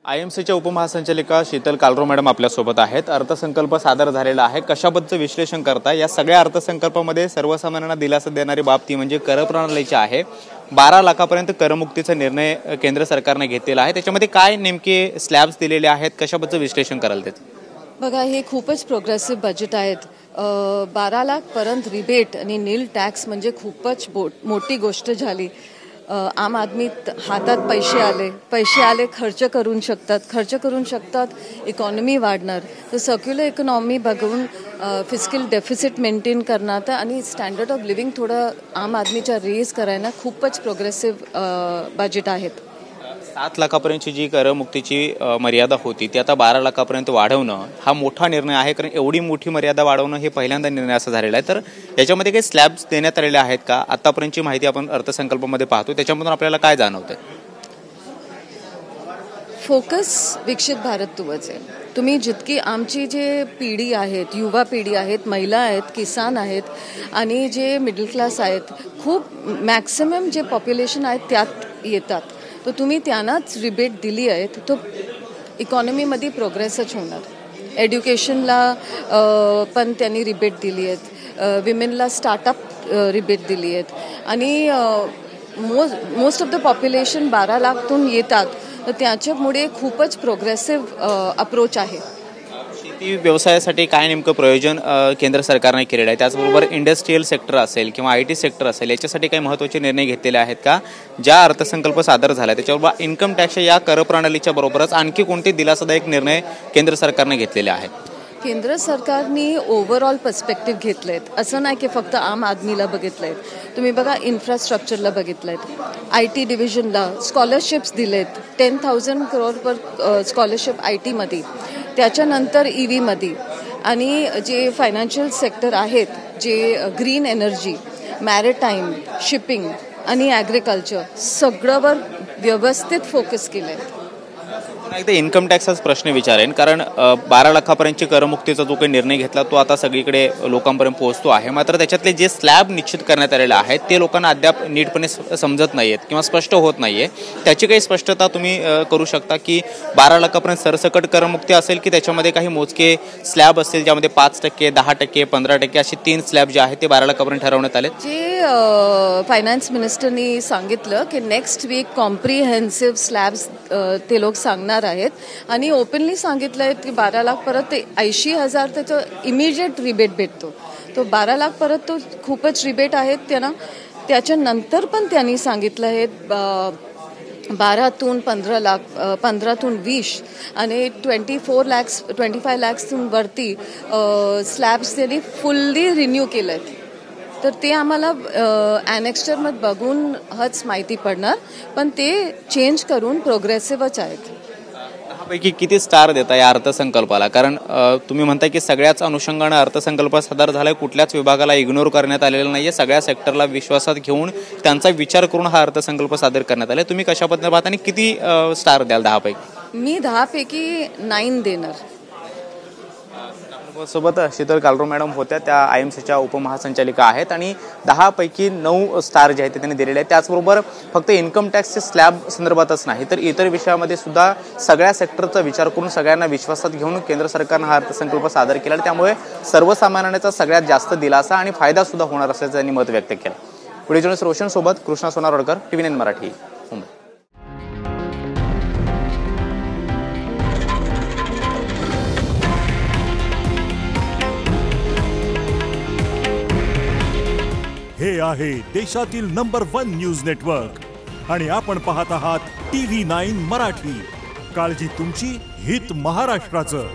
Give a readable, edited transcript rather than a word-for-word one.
आयएमसीच्या उपमहासंचालिका Sheetal कालरो madam आपल्यासोबत आहेत। अर्थसंकल्प सादर झालेला आहे, कशाबद्दलचं विश्लेषण करता? या सगळ्या अर्थसंकल्पामध्ये सर्वसामान्यांना दिलासा देणारी बाब ती म्हणजे कर प्रणालीची आहे। 12 लाखापर्यंत करमुक्तीचा निर्णय केंद्र सरकारने घेतलेला आहे। त्याच्यामध्ये काय नेमके स्लॅब्स दिलेले आहेत, कशाबद्दल विश्लेषण कराल ते? बघा, हे खूपच प्रोग्रेसिव्ह बजेट आहेत। 12 लाख पर्यंत रिबेट आणि नील टॅक्स म्हणजे खूपच मोठी गोष्ट झाली। आम आदमी हातात पैसे आले खर्च करू शकतात, इकॉनॉमी वाढणार। तर सर्क्युलर इकॉनॉमी बघून फिस्कल डेफिसिट मेंटेन करण्यात आणि स्टँडर्ड ऑफ लिव्हिंग थोडं आम आदमीच्या रेज करायला खूपच प्रोग्रेसिव्ह बजेट आहेत। 7 लाखापर्यंतची जी करमुक्तीची मर्यादा होती ती आता 12 लाखापर्यंत वाढवणं हा मोठा निर्णय आहे, कारण एवढी मोठी मर्यादा वाढवणं हे पहिल्यांदा निर्णय असा झालेला आहे। तर याच्यामध्ये काही स्लॅब्स देण्यात आलेले आहेत का? आतापर्यंतची माहिती आपण अर्थसंकल्पामध्ये पाहतो, त्याच्यामधून आपल्याला काय जाणवतंय? फोकस विकसित भारत तुवच आहे। तुम्ही जितकी आमची जे पिढी आहेत, युवा पिढी आहेत, महिला आहेत, किसान आहेत आणि जे मिडल क्लास आहेत, खूप मॅक्सिमम जे पॉप्युलेशन आहेत त्यात येतात। तर तुम्ही त्यांनाच रिबेट दिली आहे तो इकॉनॉमीमध्ये प्रोग्रेसच होणार। एड्युकेशनला पण त्यांनी रिबेट दिली आहेत, विमेनला स्टार्टअप रिबेट दिली आहेत आणि मोस्ट ऑफ द पॉप्युलेशन 12 लाखतून येतात। तर त्याच्यामुळे खूपच प्रोग्रेसिव्ह अप्रोच आहे। शेती व्यवसायासाठी काय नेमकं प्रयोजन केंद्र सरकारने केलेलं आहे? त्याचबरोबर इंडस्ट्रियल सेक्टर असेल किंवा IT सेक्टर असेल, याच्यासाठी काही महत्त्वाचे निर्णय घेतलेले आहेत का? ज्या अर्थसंकल्प सादर झाला त्याच्याबरोबर इन्कम टॅक्सच्या या कर प्रणालीच्या बरोबरच आणखी कोणते दिलासादायक निर्णय केंद्र सरकारने घेतलेले आहेत? केंद्र सरकारने ओव्हरऑल पर्स्पेक्टिव्ह घेतलेत, असं नाही की फक्त आम आदमीला बघितलंय। तुम्ही बघा, इन्फ्रास्ट्रक्चरला बघितलंय, IT डिव्हिजनला स्कॉलरशिप्स दिलेत, 10,000 करोड पर स्कॉलरशिप IT मध्ये, त्याच्यानंतर EV मध्ये आणि जे फायनान्शियल सेक्टर आहेत, जे ग्रीन एनर्जी, मॅरिटाईम, शिपिंग आणि ॲग्रिकल्चर सगळ्यावर व्यवस्थित फोकस केलंय। एकदा इन्कम टॅक्सचाच प्रश्न विचारेन, कारण 12 लाखापर्यंतची करमुक्तीचा जो काही निर्णय घेतला तो आता सगळीकडे लोकांपर्यंत पोहोचतो आहे। मात्र त्याच्यातले जे स्लॅब निश्चित करण्यात आलेले आहेत ते लोकांना अद्याप नीटपणे समजत नाहीयेत किंवा स्पष्ट होत नाहीये। त्याची काही स्पष्टता तुम्ही करू शकता की 12 लाखापर्यंत सरसकट करमुक्ती असेल की त्याच्यामध्ये काही मोजके स्लॅब असतील, ज्यामध्ये 5%, 10%, 15% असे 3 स्लॅब जे आहेत ते 12 लाखापर्यंत ठरवण्यात आले? जे फायनान्स मिनिस्टरनी सांगितलं की नेक्स्ट वीक कॉम्प्रिहेन्सिव्ह स्लॅब्स ते लोक सांगणार आहेत आणि ओपनली सांगितलंय की 12 लाख परत 80,000 त्याचं इमिजिएट रिबेट भेटतो। तो 12 लाख परत तो खूपच रिबेट आहेत त्यांना। त्याच्यानंतर पण त्यांनी सांगितलं आहे 12तून 15 लाख, 15तून 20 आणि 25 लाखतून वरती स्लॅब्स त्यांनी फुल्ली रिन्यू केलं आहे। तर ते आम्हाला ॲनेक्स्चरमध्ये बघून हच माहिती पडणार, पण ते चेंज करून प्रोग्रेसिव्हच आहेत। पैकी किती स्टार देता या अर्थसंकल्पाला? कारण तुम्ही म्हणताय की सगळ्याच अनुषंगाने अर्थसंकल्प सादर झालाय, कुठल्याच विभागाला इग्नोर करण्यात आलेला नाहीये, सगळ्या सेक्टरला विश्वासात घेऊन त्यांचा विचार करून हा अर्थसंकल्प सादर करण्यात आलाय। तुम्ही कशा पद्धतीने पाहता आणि किती स्टार द्याल 10 पैकी? मी 10 पैकी 9 देणार। सोबत शीतल कालरो मॅडम होत्या, त्या आयएमसीच्या उपमहासंचालिका आहेत आणि 10 पैकी 9 स्टार जे आहेत ते त्यांनी दिलेले आहेत। त्याचबरोबर फक्त इन्कम टॅक्सचे स्लॅब संदर्भातच नाही तर इतर विषयामध्ये सुद्धा सगळ्या सेक्टरचा विचार करून सगळ्यांना विश्वासात घेऊन केंद्र सरकारनं हा अर्थसंकल्प सादर केला, त्यामुळे सर्वसामान्यांचा सगळ्यात जास्त दिलासा आणि फायदा सुद्धा होणार असल्याचं त्यांनी मत व्यक्त केलं। व्हिडिओ जर्नलिस्ट रोशन सोबत कृष्णा सोनारवडकर, TV9 मराठी, मुंबई। हे आहे देशातील नंबर 1 न्यूज नेटवर्क आणि आपण पाहत आहात TV9 मराठी। काळजी तुमची, हित महाराष्ट्राचं।